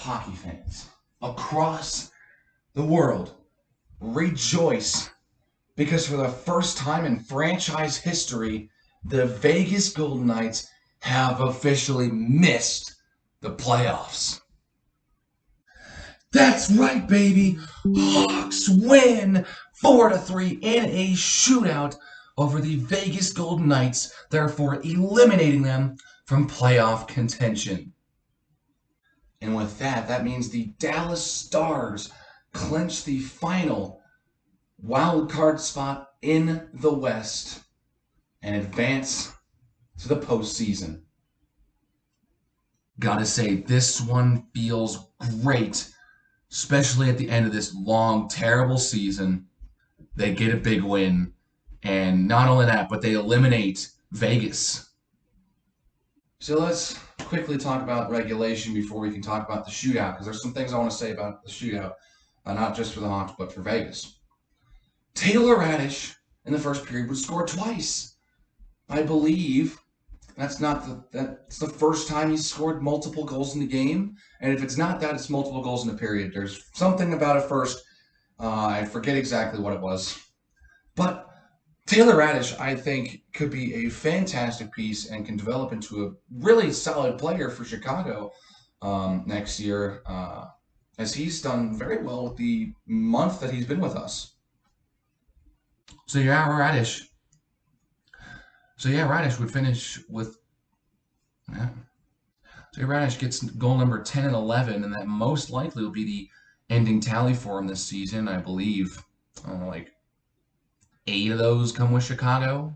hockey fans across the world rejoice because for the first time in franchise history, the Vegas Golden Knights have officially missed the playoffs. That's right, baby. Hawks win 4-3 in a shootout over the Vegas Golden Knights, therefore eliminating them from playoff contention. And with that, that means the Dallas Stars clinch the final wild card spot in the West and advance to the postseason. Gotta say, this one feels great, especially at the end of this long, terrible season. They get a big win, and not only that, but they eliminate Vegas. So let's quickly talk about regulation before we can talk about the shootout, because there's some things I want to say about the shootout, not just for the Hawks, but for Vegas. Taylor Radish in the first period would score twice. I believe that's the first time he's scored multiple goals in the game, and if it's not that, it's multiple goals in the period. There's something about it first. I forget exactly what it was, but Taylor Radish, I think, could be a fantastic piece and can develop into a really solid player for Chicago next year, as he's done very well with the month that he's been with us. So Radish would finish with, yeah. So Radish gets goal number 10 and 11, and that most likely will be the ending tally for him this season. I believe, like 8 of those come with Chicago.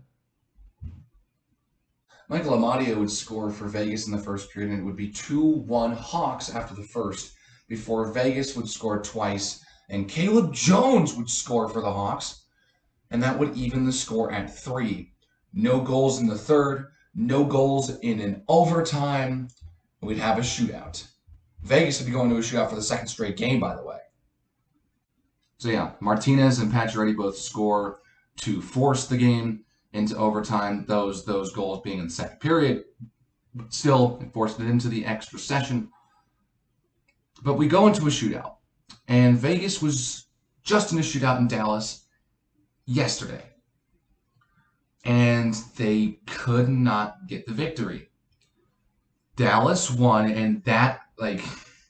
Michael Amadio would score for Vegas in the first period, and it would be 2-1 Hawks after the first, before Vegas would score twice, and Caleb Jones would score for the Hawks, and that would even the score at 3. No goals in the third, no goals in an overtime. We'd have a shootout. Vegas would be going to a shootout for the second straight game, by the way. So yeah, Martinez and Pacioretty both score to force the game into overtime. Those goals being in the second period, but still forced it into the extra session. But we go into a shootout, and Vegas was just in a shootout in Dallas yesterday, and they could not get the victory. Dallas won, and that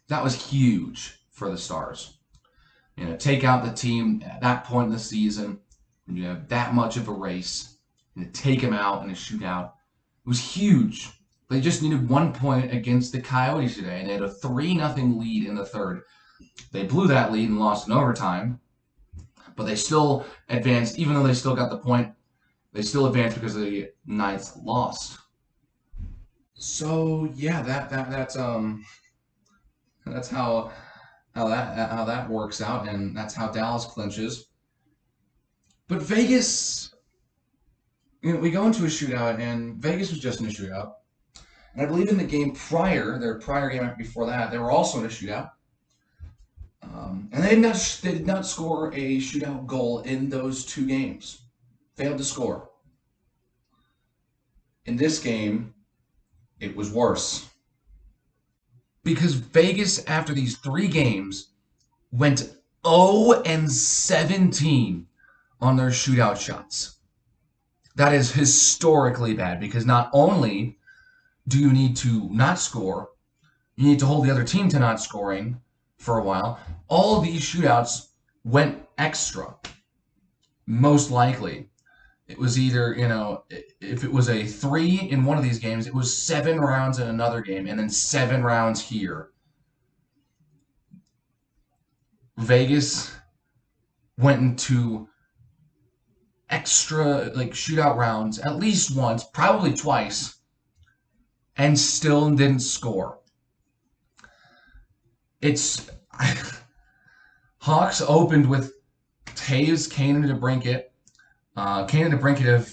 was huge for the Stars. Take out the team at that point in the season, when you have that much of a race, and to take them out in a shootout, it was huge. They just needed 1 point against the Coyotes today, and they had a 3-0 lead in the third. They blew that lead and lost in overtime, but they still advanced. Even though they still got the point, they still advanced because the Knights lost. So yeah, that's how that works out, and that's how Dallas clinches. But Vegas, we go into a shootout, and Vegas was just in a shootout. And I believe in the game prior, their prior game before that, they were also in a shootout. And they did not score a shootout goal in those 2 games. Failed to score. In this game, it was worse. Because Vegas, after these 3 games, went 0-17 on their shootout shots. That is historically bad, because not only do you need to not score, you need to hold the other team to not scoring for a while. All of these shootouts went extra, most likely. It was either, if it was a 3 in one of these games, it was 7 rounds in another game, and then 7 rounds here. Vegas went into extra, shootout rounds at least once, probably twice, and still didn't score. Hawks opened with Taves, Kane, and DeBrincat. Kane and DeBrincat have,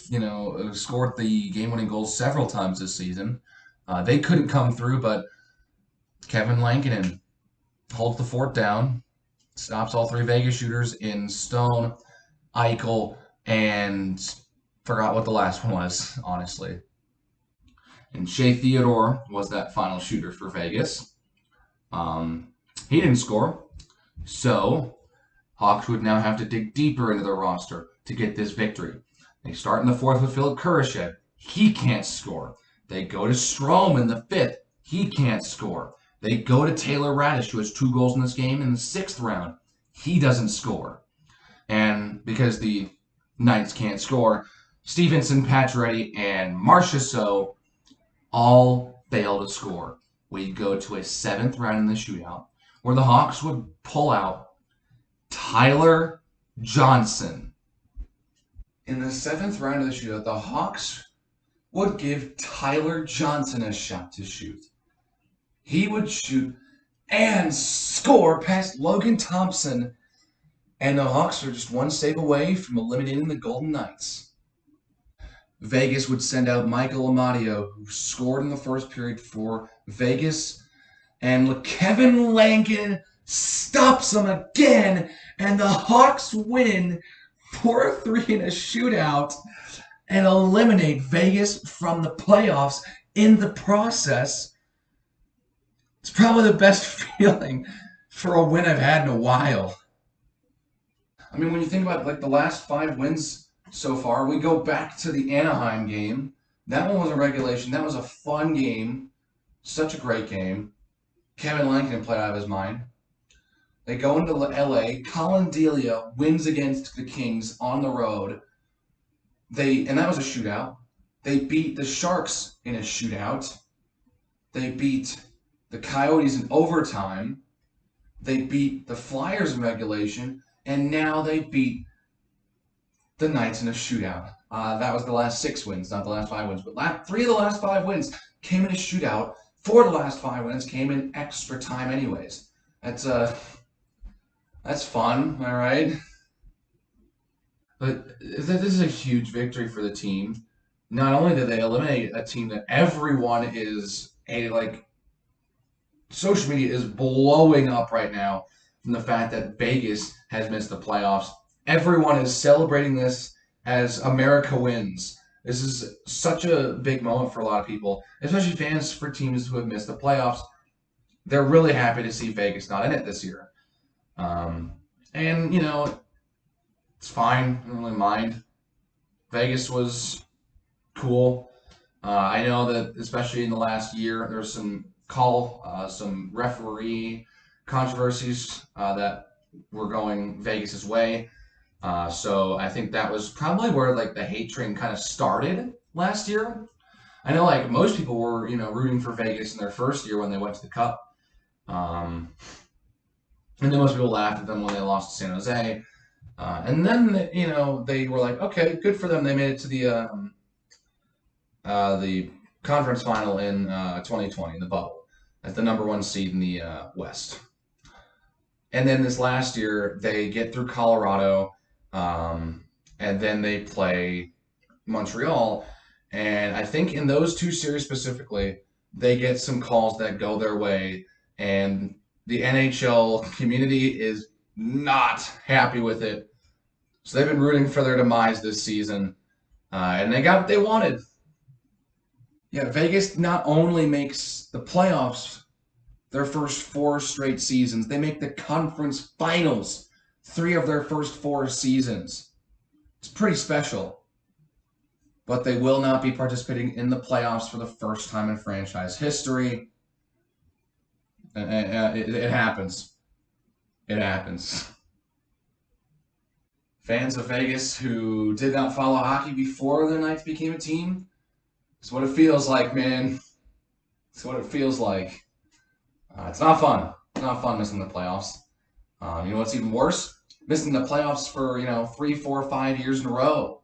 scored the game-winning goals several times this season. They couldn't come through, but Kevin Lankinen holds the fort down, stops all 3 Vegas shooters in Stone, Eichel, and forgot what the last one was, honestly. And Shea Theodore was that final shooter for Vegas. He didn't score. So Hawks would now have to dig deeper into their roster to get this victory. They start in the fourth with Philip Kurashev. He can't score. They go to Strome in the fifth. He can't score. They go to Taylor Radish, who has 2 goals in this game, in the sixth round. He doesn't score. And because the Knights can't score, Stevenson, Pacioretty, and Marchessault all fail to score. We go to a 7th round in the shootout where the Hawks would pull out Tyler Johnson. In the 7th round of the shootout, the Hawks would give Tyler Johnson a shot to shoot. He would shoot and score past Logan Thompson, and the Hawks are just one save away from eliminating the Golden Knights. Vegas would send out Michael Amadio, who scored in the first period for Vegas, and Kevin Lankin stops him again, and the Hawks win 4-3 in a shootout and eliminate Vegas from the playoffs in the process. It's probably the best feeling for a win I've had in a while. I mean, when you think about like the last 5 wins so far, we go back to the Anaheim game. That one was a regulation. That was a fun game. Such a great game. Kevin Lankin played out of his mind. They go into LA. Colin Delia wins against the Kings on the road. And that was a shootout. They beat the Sharks in a shootout. They beat the Coyotes in overtime. They beat the Flyers in regulation. And now they beat the Knights in a shootout. That was the last 6 wins, not the last 5 wins. But 3 of the last 5 wins came in a shootout. 4 of the last 5 wins came in extra time anyways. That's fun, all right? But this is a huge victory for the team. Not only did they eliminate a team that everyone is social media is blowing up right now from the fact that Vegas has missed the playoffs. Everyone is celebrating this as America wins. This is such a big moment for a lot of people, especially fans for teams who have missed the playoffs. They're really happy to see Vegas not in it this year. And, it's fine. I don't really mind. Vegas was cool. I know that especially in the last year, there's some some referee controversies that were going Vegas's way. So I think that was probably where the hate train kind of started last year. I know most people were rooting for Vegas in their first year when they went to the Cup, and then most people laughed at them when they lost to San Jose. And then they were like, okay, good for them. They made it to the conference final in 2020 in the bubble as the #1 seed in the West. And then this last year they get through Colorado, and then they play Montreal. And I think in those 2 series specifically, they get some calls that go their way, and the NHL community is not happy with it. So they've been rooting for their demise this season, and they got what they wanted. Yeah, Vegas not only makes the playoffs their first 4 straight seasons, they make the conference finals 3 of their first 4 seasons. It's pretty special. But they will not be participating in the playoffs for the first time in franchise history. It happens. It happens. Fans of Vegas who did not follow hockey before the Knights became a team, it's what it feels like, man. It's what it feels like. It's not fun. It's not fun missing the playoffs. You know what's even worse? Missing the playoffs for 3, 4, 5 years in a row.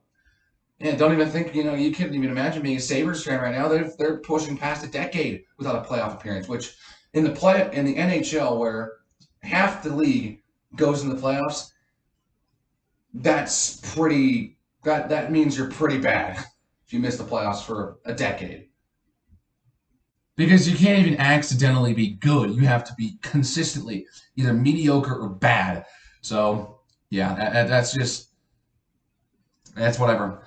Yeah, don't even think you couldn't even imagine being a Sabres fan right now. They're pushing past a decade without a playoff appearance, which in the NHL where half the league goes in the playoffs, that's pretty. That means you're pretty bad if you miss the playoffs for a decade. Because you can't even accidentally be good. You have to be consistently either mediocre or bad. So yeah, that's whatever.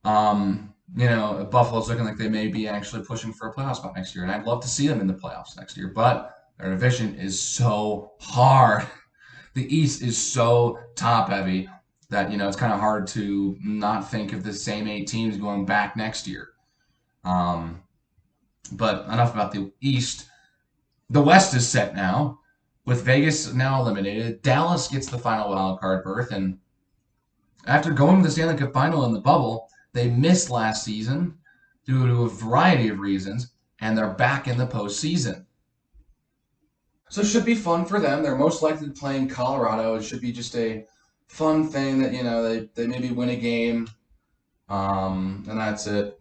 Buffalo's looking like they may be actually pushing for a playoff spot next year, and I'd love to see them in the playoffs next year. But Their division is so hard. The East is so top heavy that it's kind of hard to not think of the same 8 teams going back next year. Um, but enough about the East. The West is set now, with Vegas now eliminated. Dallas gets the final wild card berth, and after going to the Stanley Cup final in the bubble, they missed last season due to a variety of reasons, and they're back in the postseason. So it should be fun for them. They're most likely playing Colorado. It should be just a fun thing that they maybe win a game, and that's it.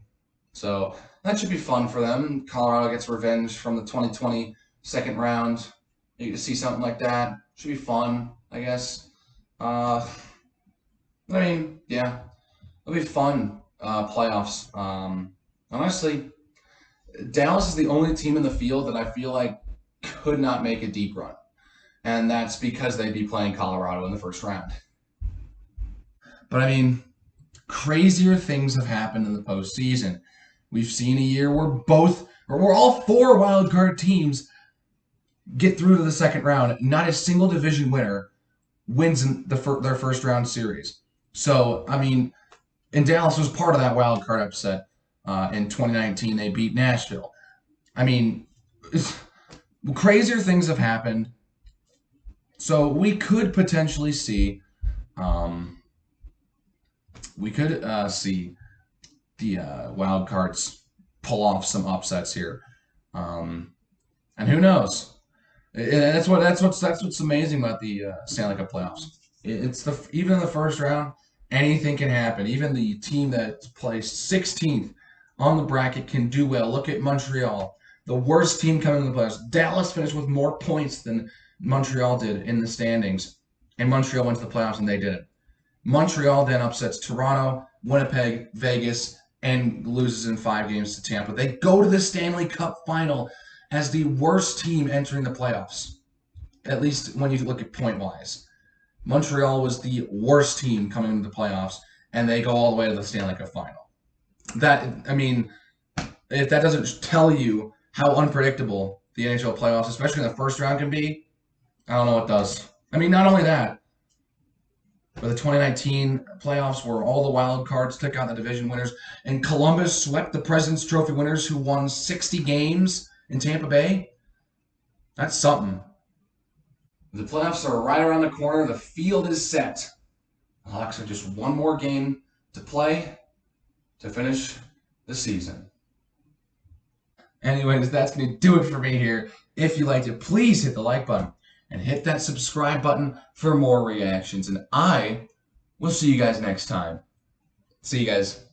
So that should be fun for them. Colorado gets revenge from the 2020 second round. You get to see something like that. Should be fun, I guess. I mean, yeah, it'll be fun playoffs. Honestly, Dallas is the only team in the field that I feel like could not make a deep run, and that's because they'd be playing Colorado in the first round. But I mean, crazier things have happened in the postseason. We've seen a year where all 4 wild card teams get through to the second round. Not a single division winner wins in their first round series. So, I mean, and Dallas was part of that wild card upset in 2019. They beat Nashville. I mean, crazier things have happened. So we could potentially see, the wild cards pull off some upsets here, and who knows? That's what's amazing about the Stanley Cup playoffs. Even in the first round, anything can happen. Even the team that's placed 16th on the bracket can do well. Look at Montreal, the worst team coming in the playoffs. Dallas finished with more points than Montreal did in the standings, and Montreal went to the playoffs and they didn't. Montreal then upsets Toronto, Winnipeg, Vegas, and loses in 5 games to Tampa. They go to the Stanley Cup final as the worst team entering the playoffs, at least when you look at point-wise. Montreal was the worst team coming into the playoffs, and they go all the way to the Stanley Cup final. If that doesn't tell you how unpredictable the NHL playoffs, especially in the first round, can be, I don't know what does. I mean, not only that, but the 2019 playoffs where all the wild cards took out the division winners, and Columbus swept the President's Trophy winners who won 60 games in Tampa Bay. That's something. The playoffs are right around the corner. The field is set. The Hawks have just one more game to play to finish the season. Anyways, that's going to do it for me here. If you liked it, please hit the like button and hit that subscribe button for more reactions. And I will see you guys next time. See you guys.